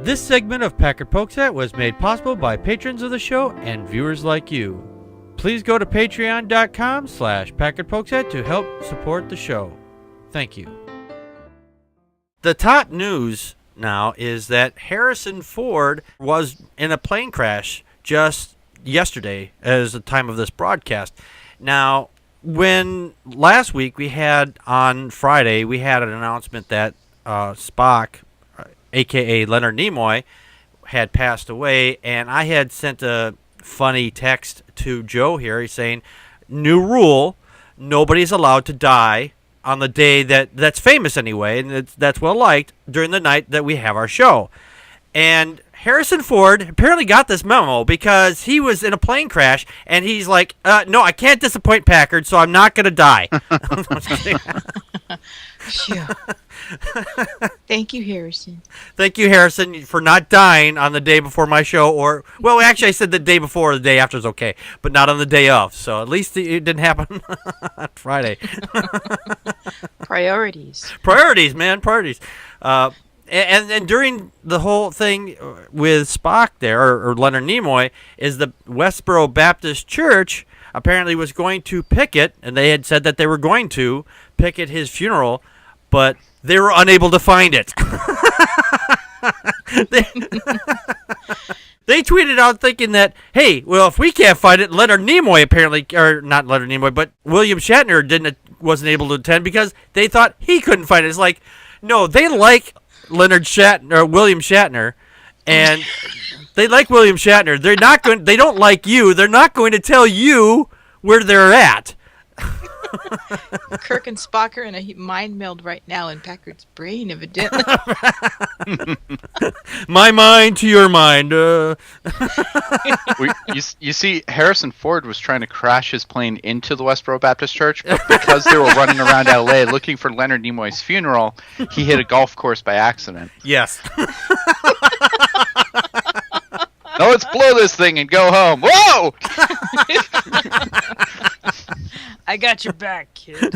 This segment of Packard Pokes At was made possible by patrons of the show and viewers like you. Please go to patreon.com/PackardPokesAt to help support the show. Thank you. The top news now is that Harrison Ford was in a plane crash just yesterday as the time of this broadcast. Now, when last week on Friday, we had an announcement that Spock, a.k.a. Leonard Nimoy, had passed away, and I had sent a funny text to Joe here. He's saying, new rule, nobody's allowed to die on the day that's famous anyway, and that's well-liked, during the night that we have our show. And Harrison Ford apparently got this memo because he was in a plane crash, and he's like, no, I can't disappoint Packard, so I'm not going to die. Sure. Thank you, Harrison. Thank you, Harrison, for not dying on the day before my show. Well, actually, I said the day before or the day after is okay, but not on the day of. So at least it didn't happen on Friday. Priorities. Priorities, man, priorities. And during the whole thing with Spock there, or Leonard Nimoy, is the Westboro Baptist Church apparently was going to picket, and they had said that they were going to picket his funeral, but they were unable to find it. They tweeted out thinking that, hey, well, if we can't find it, Leonard Nimoy apparently, or not Leonard Nimoy, but William Shatner wasn't able to attend because they thought he couldn't find it. It's like, no, they like Leonard Shatner, or William Shatner, and they like William Shatner. They don't like you. They're not going to tell you where they're at. Kirk and Spock are in a mind meld right now in Packard's brain, evidently. My mind to your mind. You see, Harrison Ford was trying to crash his plane into the Westboro Baptist Church, but because they were running around L.A. looking for Leonard Nimoy's funeral, he hit a golf course by accident. Yes. No, let's blow this thing and go home. Whoa! I got your back, kid.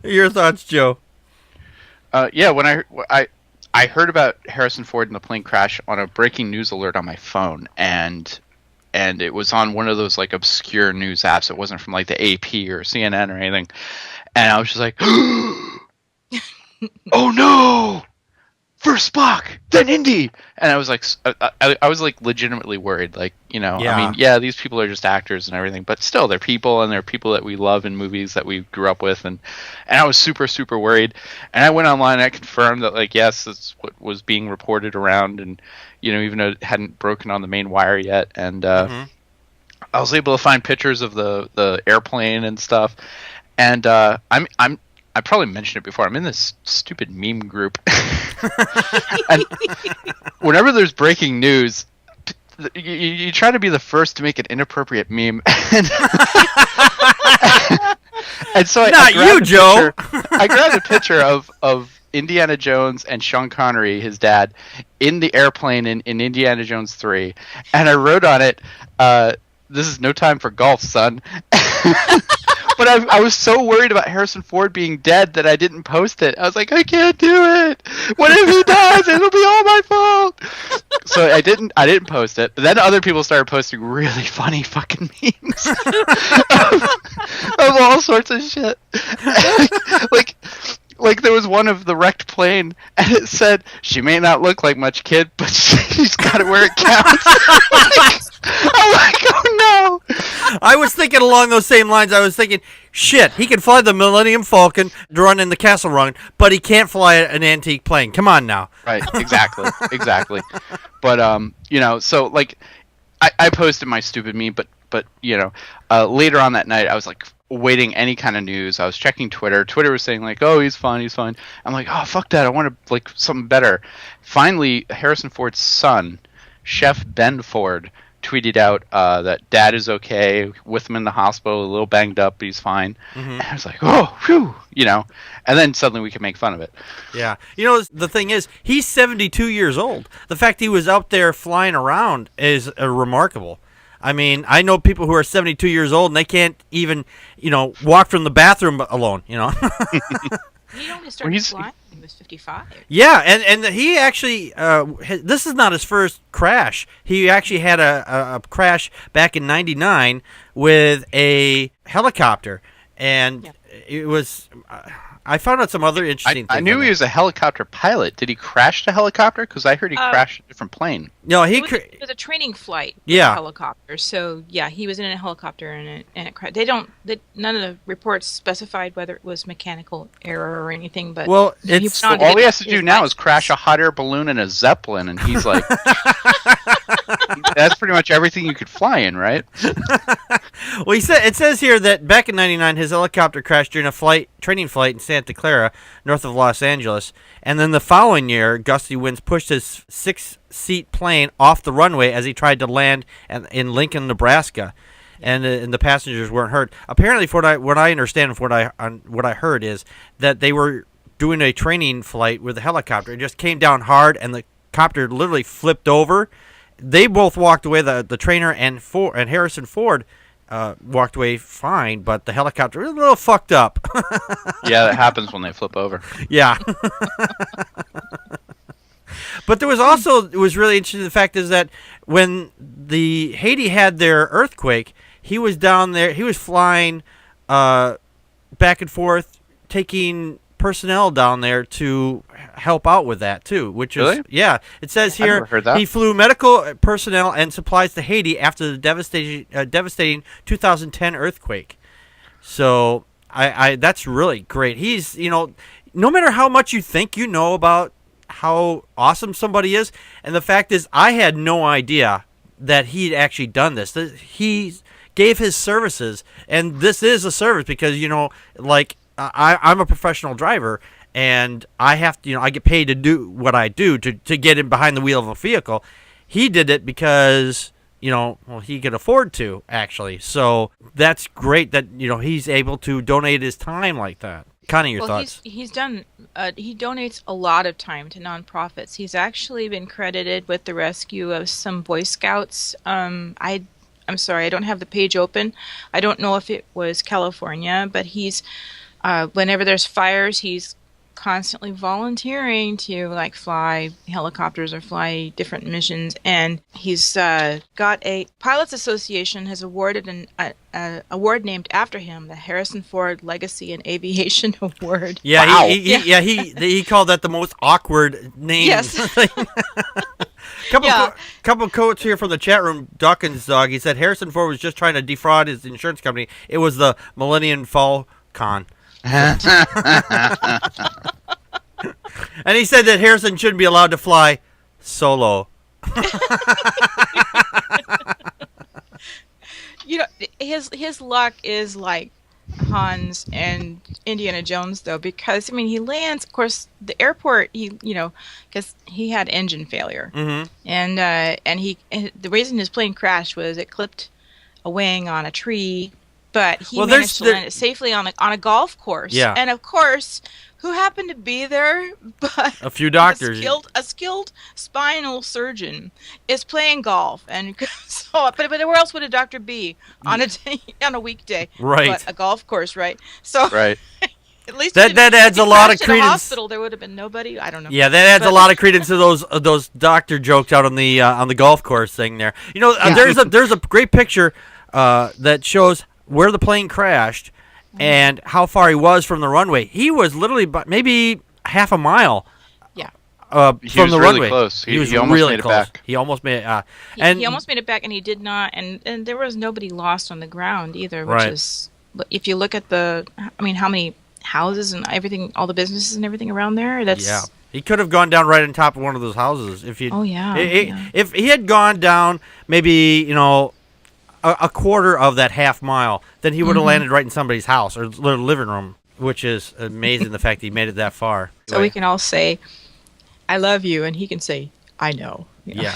Your thoughts, Joe? Yeah, when I heard about Harrison Ford in the plane crash on a breaking news alert on my phone, and it was on one of those like obscure news apps. It wasn't from like the AP or CNN or anything, and I was just like, "Oh no!" First Spock, then Indy, and I was like, I was like legitimately worried, like, you know, yeah. I mean, yeah, these people are just actors and everything, but still, they're people, and they're people that we love in movies that we grew up with, and I was super, super worried, and I went online and I confirmed that, like, yes, that's what was being reported around, and, you know, even though it hadn't broken on the main wire yet, and I was able to find pictures of the airplane and stuff, and I probably mentioned it before. I'm in this stupid meme group. And whenever there's breaking news, you try to be the first to make an inappropriate meme. And so Not you, Joe! I grabbed a picture of Indiana Jones and Sean Connery, his dad, in the airplane in Indiana Jones 3. And I wrote on it, this is no time for golf, son. But I was so worried about Harrison Ford being dead that I didn't post it. I was like, I can't do it. What if he dies? It'll be all my fault. So I didn't post it. But then other people started posting really funny fucking memes of all sorts of shit. Like there was one of the wrecked plane, and it said, "She may not look like much, kid, but she's got it where it counts." I'm like, oh no! I was thinking along those same lines. I was thinking, shit, he can fly the Millennium Falcon to run in the Castle Run, but he can't fly an antique plane. Come on now. Right, exactly. But you know, so like, I posted my stupid meme, but you know, later on that night, I was like, waiting any kind of news. I was checking Twitter. Twitter was saying like, oh, he's fine. I'm like, oh, fuck that. I want to like something better. Finally, Harrison Ford's son, Chef Ben Ford, tweeted out that dad is okay, with him in the hospital, a little banged up, but he's fine. And I was like, oh, phew, you know. And then suddenly we could make fun of it. Yeah. You know, the thing is, he's 72 years old. The fact he was out there flying around is remarkable. I mean, I know people who are 72 years old and they can't even, you know, walk from the bathroom alone, you know. He only started flying when he was 55. Yeah, and he actually, this is not his first crash. He actually had a crash back in '99 with a helicopter, and it was. I found out some other interesting things. I knew he was a helicopter pilot. Did he crash the helicopter? Because I heard he crashed a different plane. No, it was a training flight. With a helicopter. So yeah, he was in a helicopter and it crashed. None of the reports specified whether it was mechanical error or anything. But all he has to do now is crash a hot air balloon and a Zeppelin, and he's like, that's pretty much everything you could fly in, right? Well, it says here that back in '99, his helicopter crashed during a training flight in Santa Clara, north of Los Angeles, and then the following year, gusty winds pushed his 6-seat plane off the runway as he tried to land in Lincoln, Nebraska, and the passengers weren't hurt. Apparently, from what I understand, from what I heard is that they were doing a training flight with a helicopter. It just came down hard, and the copter literally flipped over. They both walked away. The trainer and Harrison Ford walked away fine, but the helicopter was a little fucked up. Yeah, that happens when they flip over. Yeah. But there was also, it was really interesting, the fact is that when the Haiti had their earthquake, he was down there, he was flying back and forth, taking personnel down there to help out with that too, which is really? It says here I've never heard that. He flew medical personnel and supplies to Haiti after the devastating 2010 earthquake. So I that's really great. He's, no matter how much you think you know about how awesome somebody is, and the fact is I had no idea that he'd actually done this. He gave his services, and this is a service because I'm a professional driver, and I have to, I get paid to do what I do to get in behind the wheel of a vehicle. He did it because, he could afford to, actually. So that's great that, he's able to donate his time like that. Connie, your thoughts? He donates a lot of time to nonprofits. He's actually been credited with the rescue of some Boy Scouts. I'm sorry, I don't have the page open. I don't know if it was California, but he's... whenever there's fires, he's constantly volunteering to fly helicopters or fly different missions, and he's got a Pilots Association has awarded an award named after him, the Harrison Ford Legacy in Aviation Award. Yeah, wow. he called that the most awkward name. Yes. Couple quotes here from the chat room. Dawkins Dog, he said Harrison Ford was just trying to defraud his insurance company. It was the Millennium Falcon. And he said that Harrison shouldn't be allowed to fly solo. His luck is like Hans and Indiana Jones, though, because he lands. Of course, the airport. Because he had engine failure, and the reason his plane crashed was it clipped a wing on a tree. But he managed to land it safely on a golf course. Yeah. And of course, who happened to be there but a few doctors. A skilled spinal surgeon is playing golf, and so. But where else would a doctor be on a weekday? Right. But a golf course, right? So. Right. At least that adds a lot of credence. In a hospital, there would have been nobody. I don't know. Yeah, that adds a lot of credence to those doctor jokes out on the golf course thing there. There's a great picture that shows where the plane crashed and how far he was from the runway. He was literally maybe half a mile from the runway. Close. He was almost really made close. It back. He almost made it. He almost made it back, and he did not. And there was nobody lost on the ground either, which is, if you look at how many houses and everything, all the businesses and everything around there, that's... Yeah. He could have gone down right on top of one of those houses if he. Oh, yeah. If he had gone down maybe, a quarter of that half mile, then he would have landed right in somebody's house or living room, which is amazing. The fact that he made it that far. So we can all say, "I love you," and he can say, "I know." Yeah.